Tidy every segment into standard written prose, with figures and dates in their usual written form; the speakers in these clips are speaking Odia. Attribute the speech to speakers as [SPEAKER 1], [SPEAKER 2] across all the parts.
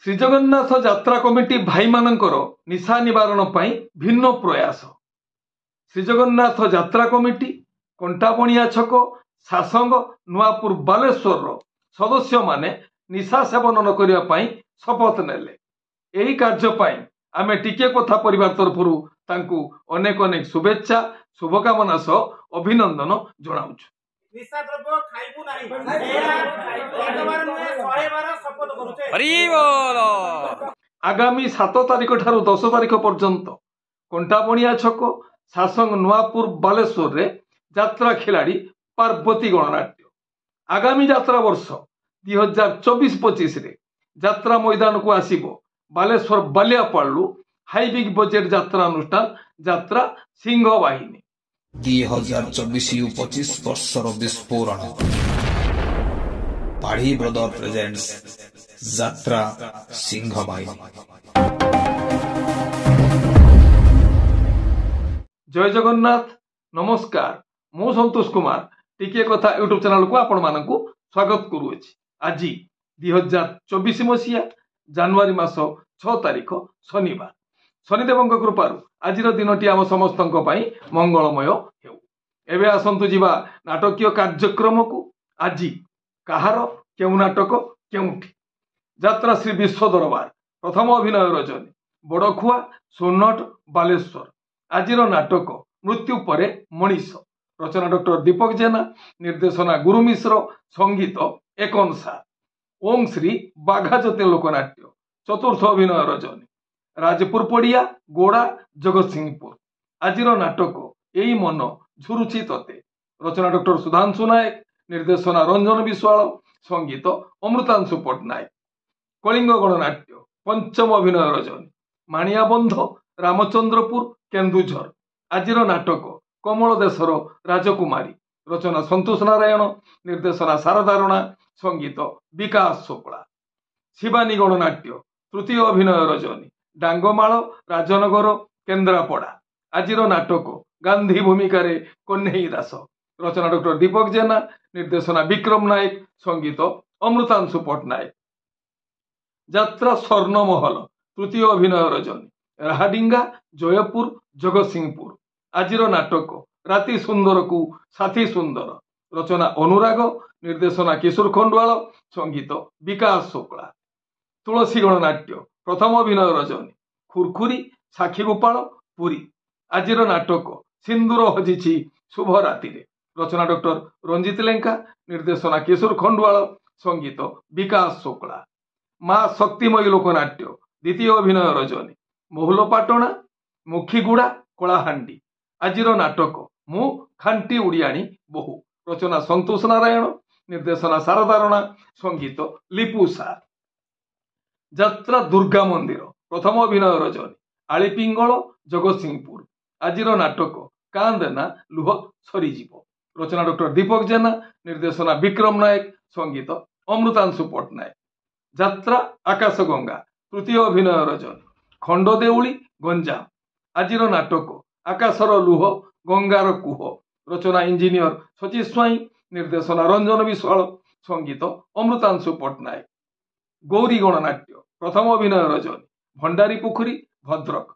[SPEAKER 1] ଶ୍ରୀଜଗନ୍ନାଥ ଯାତ୍ରା କମିଟି ଭାଇମାନଙ୍କର ନିଶା ନିବାରଣ ପାଇଁ ଭିନ୍ନ ପ୍ରୟାସ। ଶ୍ରୀଜଗନ୍ନାଥ ଯାତ୍ରା କମିଟି କଣ୍ଟାବଣିଆ ଛକ ସାସଙ୍ଗ ନୂଆପୁର ବାଲେଶ୍ୱରର ସଦସ୍ୟମାନେ ନିଶା ସେବନ ନ କରିବା ପାଇଁ ଶପଥ ନେଲେ। ଏହି କାର୍ଯ୍ୟ ପାଇଁ ଆମେ ଟିକିଏ କଥା ପରିବାର ତରଫରୁ ତାଙ୍କୁ ଅନେକ ଅନେକ ଶୁଭେଚ୍ଛା ଶୁଭକାମନା ସହ ଅଭିନନ୍ଦନ ଜଣାଉଛୁ।
[SPEAKER 2] निशा द्रव्य खाइबु नाही एक बार नुहे 100 बार शपथ करूचे।
[SPEAKER 1] आगामी 7 तारिख ठारू 10 तारिख पर्यंत कंटाबणिया छक सासंग नूआपुर बालेश्वर रे यात्रा खिलाड़ी पार्वती गणनाट्य। आगामी यात्रा वर्ष 2024-25 रे यात्रा मैदान को आसीबो बालेश्वर बालियापालू हाई बिग बजेट यात्रा अनुष्ठान यात्रा सिंह वाहिनी
[SPEAKER 3] 2024-25 ବର୍ଷର ବିସ୍ଫୋରଣ ପାଢୀ ବ୍ରଦର ପ୍ରେଜେଣ୍ଟସ୍ ଯାତ୍ରା ସିଂହବାହିନୀ।
[SPEAKER 1] जय जगन्नाथ नमस्कार मु संतोष कुमार टिके कथा यूट्यूब चैनल को आपण मानकु स्वागत करूछि। आज 2024 मसीहा जनवरी मास 6 तारिख शनिवार शनिदेवଙ୍କ कृपाରୁ ଆଜିର ଦିନଟି ଆମ ସମସ୍ତଙ୍କ ପାଇଁ ମଙ୍ଗଳମୟ ହେଉ। ଏବେ ଆସନ୍ତୁ ଯିବା ନାଟକୀୟ କାର୍ଯ୍ୟକ୍ରମକୁ। ଆଜି କାହାର କେଉଁ ନାଟକ କେଉଁଠି? ଯାତ୍ରା ଶ୍ରୀ ବିଶ୍ୱ ଦରବାର ପ୍ରଥମ ଅଭିନୟ ରଜନୀ ବଡ଼ଖୁଆ ସୋନଟ ବାଲେଶ୍ୱର। ଆଜିର ନାଟକ ମୃତ୍ୟୁ ପରେ ମଣିଷ। ରଚନା ଡକ୍ଟର ଦୀପକ ଜେନା, ନିର୍ଦ୍ଦେଶନା ଗୁରୁ ମିଶ୍ର, ସଙ୍ଗୀତ ଏକନ ସାର। ଓಂ ଶ୍ରୀ ବାଘାଯତୀନ ଲୋକନାଟ୍ୟ ଚତୁର୍ଥ ଅଭିନୟ ରଜନୀ राजपुर पड़िया गोड़ा जगतसिंहपुर। आजिर नाटक एई मन झुरुची तते। रचना डॉक्टर सुधांशु नायक, निर्देशना रंजन विश्वाल, संगीत अमृतांशु पट्टनायक। कलिंग गणनाट्य पंचम अभिनय रजनी माणिया बंध रामचंद्रपुर केन्दुझर। आजिर नाटक कमल देशर राजकुमारी। रचना संतोष नारायण, निर्देशना शारदा राणा, संगीत विकास शुक्ला। शिवानी गणनाट्य तृतीय अभिनय रजनी डांगमाल राजनगर केन्द्रापड़ा। आजिर नाटक गांधी भूमिकार कन्हई दास। रचना डॉक्टर दीपक जेना, निर्देशना विक्रम नायक, संगीत अमृतांशु पट्टनायक। यात्रा स्वर्णमहल तृतीय अभिनय रजनी राहाडिंगा जयपुर जगतसिंहपुर। आजिर नाटक राति सुंदर को साथी सुंदर। रचना अनुराग, निर्देशना किशोर खंडवाल, संगीत विकास शुक्ला। तुलसी गणनाट्य प्रथम अभिनय रजनी खुरखुरी साक्षी गोपाल पुरी। आजिर नाटक सिंदूर हजिछि शुभ राति। रचना डॉक्टर रंजित लेंका, निर्देशना किशोर खंडवाल, संगीत विकास शुक्ला। माँ शक्तिमयी लोकनाट्य द्वितीय अभिनय रजनी महुलपाटणा मुखीगुड़ा कलाहांडी। आजिर नाटक मु खांटी उड़ियाणी बहु। रचना संतोष नारायण, निर्देशना शारदा राणा, संगीत लिपू सार। यात्रा दुर्गा मंदिर प्रथम अभिनय रजनी आलीपिंगल जगतसिंहपुर। आजिर नाटक कांदेना लुह सरीजीव। रचना डॉक्टर दीपक जेना, निर्देशना विक्रम नायक, संगीत अमृतांशु पट्टनायक। यात्रा आकाशगंगा तृतीय अभिनय रजनी खंडदेउली गंजाम। आजिर नाटक आकाशर लुह गंगार कुह। रचना इंजीनियर सचिव स्वाई, निर्देशना रंजन विश्वाल, संगीत अमृतांशु पट्टनायक। गौरी गणनाट्य प्रथम अभिनय रजनी भंडारी पुखुरी भद्रक।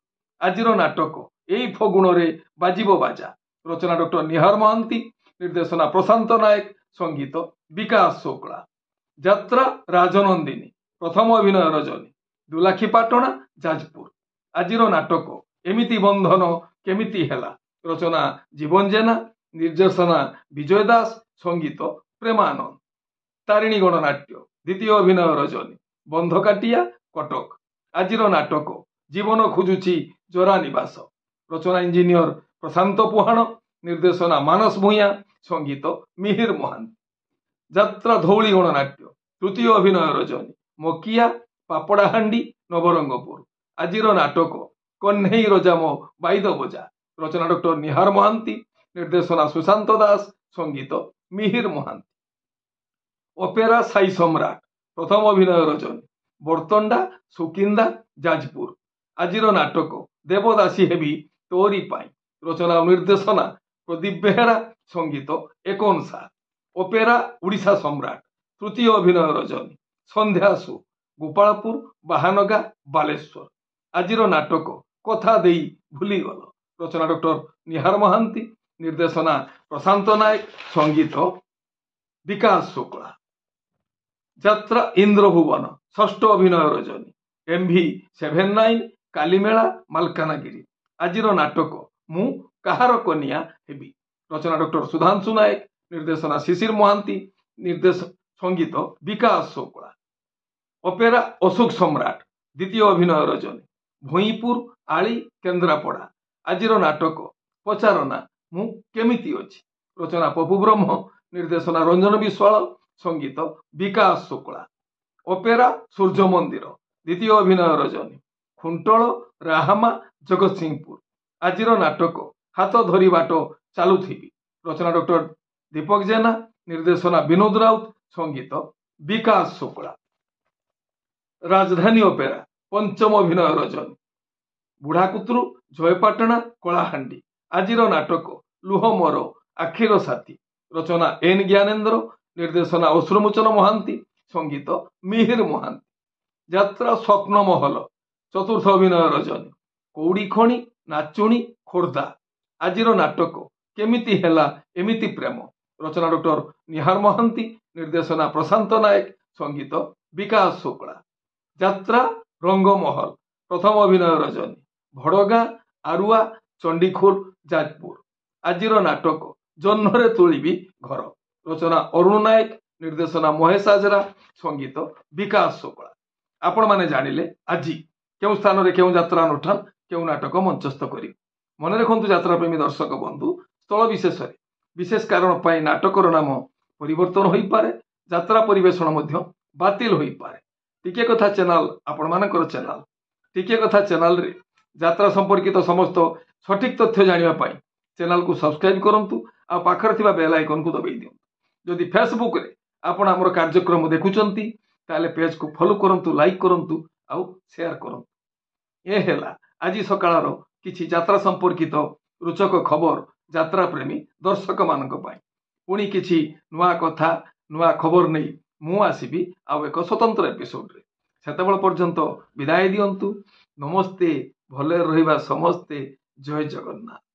[SPEAKER 1] आजिर नाटक एई फगुण रे बाजिबो बाजा। रचना डॉक्टर निहार महांती, निर्देशना प्रशांत नायक, संगीत विकास शुक्ला। यात्रा राजनंदिनी प्रथम अभिनय रजनी दुलाखीपाटणा जाजपुर। आजिर नाटक एमिति बंधन केमिति हेला। रचना जीवन जेना, निर्देशना विजय दास, संगीत प्रेमानंद। तारिणी गणनाट्य द्वितीय अभिनय रजनी बंधकाटिया कटक। आजिर नाटक जीवन खोजुची जरा निवास। रचना इंजीनियर प्रशांत पुहाण, निर्देशना मानस भूया, संगीत मिहिर महांती। यात्रा धौली गणनाट्य तृतीय अभिनय रजनी मकिया पापड़ाहांडी नवरंगपुर। आजिर नाटक कन्हई रजाम बाईद बजा। रचना डॉक्टर निहार महांती, निर्देशना सुशांत दास, संगीत मिहिर महांती। ओपेरा साई सम्राट प्रथम अभिनय रजनी बरतंडा सुकिंदा जाजपुर। आजिर नाटक देवदासी हेबी तोरी पाई। रचना निर्देशना प्रदीप बेहेरा, संगीत एकन सार। ओपेरा उड़ीसा सम्राट तृतीय अभिनय रजनी संध्यासु ଗୋପାଳପୁର ବାହାନଗା ବାଲେଶ୍ୱର। ଆଜିର ନାଟକ କଥା ଦେଇ ଭୁଲିଗଲ। ରଚନା ଡକ୍ଟର ନିହାର ମହାନ୍ତି, ନିର୍ଦ୍ଦେଶନା ପ୍ରଶାନ୍ତ ନାୟକ, ସଙ୍ଗୀତ ବିକାଶ ଶୁକ୍ଳା। ଯାତ୍ରା ଇନ୍ଦ୍ରଭୁବନ, ଷଷ୍ଠ ଅଭିନୟ ରଜନୀ, MV79 କାଲିମେଳା ମାଲକାନଗିରି। ଆଜିର ନାଟକ ମୁଁ କାହାର କନିଆ ହେବି। ରଚନା ଡକ୍ଟର ସୁଧାଂଶୁ ନାୟକ, ନିର୍ଦ୍ଦେଶନା ଶିଶିର ମହାନ୍ତି, ସଙ୍ଗୀତ ବିକାଶ ଶୁକ୍ଳା। ଅପେରା ଅଶୋକ ସମ୍ରାଟ, ଦ୍ୱିତୀୟ ଅଭିନୟ ରଜନୀ, ଭୂଇଁପୁର ଆଳି କେନ୍ଦ୍ରାପଡ଼ା। ଆଜିର ନାଟକ ପଚାରନା ମୁଁ କେମିତି ଅଛି। ରଚନା ପପୁ ବ୍ରହ୍ମ, ନିର୍ଦ୍ଦେଶନା ରଞ୍ଜନ ବିଶ୍ୱାଳ, ସଙ୍ଗୀତ ବିକାଶ ଶୁକ୍ଳା। ଅପେରା ସୂର୍ଯ୍ୟ ମନ୍ଦିର, ଦ୍ୱିତୀୟ ଅଭିନୟ ରଜନୀ, ଖୁଣ୍ଟଳ ରାହାମା ଜଗତସିଂହପୁର। ଆଜିର ନାଟକ ହାତ ଧରି ବାଟ ଚାଲୁଥିବି। ରଚନା ଡକ୍ଟର ଦୀପକ ଜେନା, ନିର୍ଦ୍ଦେଶନା ବିନୋଦ ରାଉତ, ସଙ୍ଗୀତ ବିକାଶ ଶୁକ୍ଳା। ରାଜଧାନୀ ଅପେରା ପଞ୍ଚମ ଅଭିନୟ ରଜନୀ, ବୁଢ଼ାକୁତ୍ରୁ ଜୟପାଟଣା କଳାହାଣ୍ଡି। ଆଜିର ନାଟକ ଲୁହ ମୋର ଆଖିର ସାଥୀ। ରଚନା N ଜ୍ଞାନେନ୍ଦ୍ର, ନିର୍ଦ୍ଦେଶନା ଅଶ୍ରୁମୋଚନ ମହାନ୍ତି, ସଙ୍ଗୀତ ମିହିର ମହାନ୍ତି। ଯାତ୍ରା ସ୍ୱପ୍ନ ମହଲ, ଚତୁର୍ଥ ଅଭିନୟ ରଜନୀ, କଉଡ଼ି ଖଣି ନାଚୁଣୀ ଖୋର୍ଦ୍ଧା। ଆଜିର ନାଟକ କେମିତି ହେଲା ଏମିତି ପ୍ରେମ। ରଚନା ଡକ୍ଟର ନିହାର ମହାନ୍ତି, ନିର୍ଦ୍ଦେଶନା ପ୍ରଶାନ୍ତ ନାୟକ, ସଙ୍ଗୀତ ବିକାଶ ଶୁକ୍ଳା। ଯାତ୍ରା ରଙ୍ଗମହଲ, ପ୍ରଥମ ଅଭିନୟ ରଜନୀ, ଭଡ଼ଗାଁ ଆରୁଆ ଚଣ୍ଡିଖୋଲ ଯାଜପୁର। ଆଜିର ନାଟକ ଜହ୍ନରେ ତୋଳିବି ଘର। ରଚନା ଅରୁଣ ନାୟକ, ନିର୍ଦ୍ଦେଶନା ମହେଶ ଆଜରା, ସଙ୍ଗୀତ ବିକାଶ ଶୁକ୍ଳା। ଆପଣମାନେ ଜାଣିଲେ ଆଜି କେଉଁ ସ୍ଥାନରେ କେଉଁ ଯାତ୍ରା ଅନୁଷ୍ଠାନ କେଉଁ ନାଟକ ମଞ୍ଚସ୍ଥ କରିବେ। ମନେ ରଖନ୍ତୁ ଯାତ୍ରାପ୍ରେମୀ ଦର୍ଶକ ବନ୍ଧୁ, ସ୍ଥଳ ବିଶେଷରେ ବିଶେଷ କାରଣ ପାଇଁ ନାଟକର ନାମ ପରିବର୍ତ୍ତନ ହୋଇପାରେ, ଯାତ୍ରା ପରିବେଷଣ ମଧ୍ୟ ବାତିଲ ହୋଇପାରେ। ଟିକିଏ କଥା ଚ୍ୟାନେଲ ଆପଣମାନଙ୍କର ଚ୍ୟାନେଲ। ଟିକିଏ କଥା ଚ୍ୟାନେଲରେ ଯାତ୍ରା ସମ୍ପର୍କିତ ସମସ୍ତ ସଠିକ ତଥ୍ୟ ଜାଣିବା ପାଇଁ ଚ୍ୟାନେଲକୁ ସବସ୍କ୍ରାଇବ କରନ୍ତୁ, ଆଉ ପାଖରେ ଥିବା ବେଲ୍ ଆଇକନକୁ ଦବାଇ ଦିଅନ୍ତୁ। ଯଦି ଫେସବୁକରେ ଆପଣ ଆମର କାର୍ଯ୍ୟକ୍ରମ ଦେଖୁଛନ୍ତି ତାହେଲେ ପେଜକୁ ଫଲୋ କରନ୍ତୁ, ଲାଇକ୍ କରନ୍ତୁ ଆଉ ସେୟାର କରନ୍ତୁ। ଏ ହେଲା ଆଜି ସକାଳର କିଛି ଯାତ୍ରା ସମ୍ପର୍କିତ ରୋଚକ ଖବର ଯାତ୍ରା ପ୍ରେମୀ ଦର୍ଶକମାନଙ୍କ ପାଇଁ। ପୁଣି କିଛି ନୂଆ କଥା ନୂଆ ଖବର ନେଇ ମୁଁ ଆସିବି ଆଉ ଏକ ସ୍ୱତନ୍ତ୍ର ଏପିସୋଡରେ। ସେତେବେଳେ ପର୍ଯ୍ୟନ୍ତ ବିଦାୟ ଦିଅନ୍ତୁ। ନମସ୍ତେ, ଭଲରେ ରହିବା ସମସ୍ତେ। ଜୟ ଜଗନ୍ନାଥ।